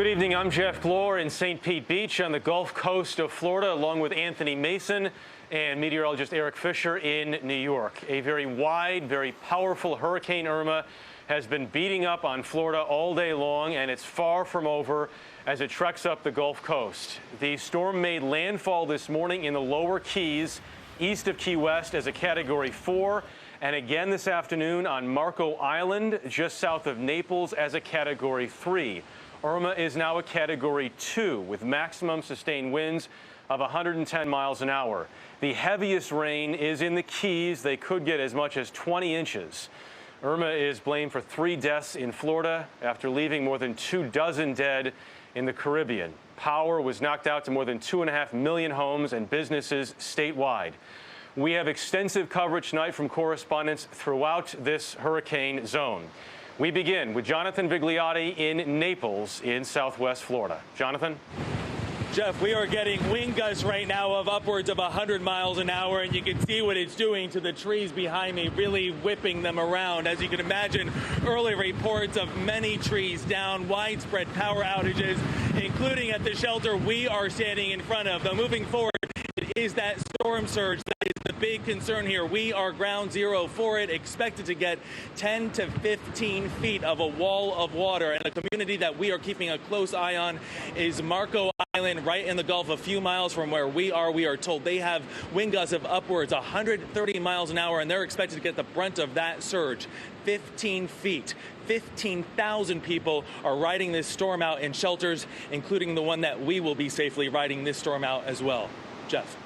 Good evening, I'm Jeff Glore in St. Pete Beach on the Gulf Coast of Florida, along with Anthony Mason and meteorologist Eric Fisher in New York. A very wide, very powerful Hurricane Irma has been beating up on Florida all day long, and it's far from over as it treks up the Gulf Coast. The storm made landfall this morning in the lower Keys, east of Key West, as a Category 4, and again this afternoon on Marco Island, just south of Naples, as a Category 3. Irma is now a Category 2 with maximum sustained winds of 110 miles an hour. The heaviest rain is in the Keys. They could get as much as 20 inches. Irma is blamed for 3 deaths in Florida after leaving more than 24 dead in the Caribbean. Power was knocked out to more than 2.5 million homes and businesses statewide. We have extensive coverage tonight from correspondents throughout this hurricane zone. We begin with Jonathan Vigliotti in Naples in southwest Florida. Jonathan? Jeff, we are getting wind gusts right now of upwards of 100 miles an hour, and you can see what it's doing to the trees behind me, really whipping them around. As you can imagine, early reports of many trees down, widespread power outages, including at the shelter we are standing in front of. Now, moving forward, it is that storm surge that is the big concern here. We are ground zero for it, expected to get 10 to 15 feet of a wall of water. And the community that we are keeping a close eye on is Marco Island, right in the Gulf, a few miles from where we are. We are told they have wind gusts of upwards 130 miles an hour, and they're expected to get the brunt of that surge. 15 feet. 15,000 people are riding this storm out in shelters, including the one that we will be safely riding this storm out as well. Jeff.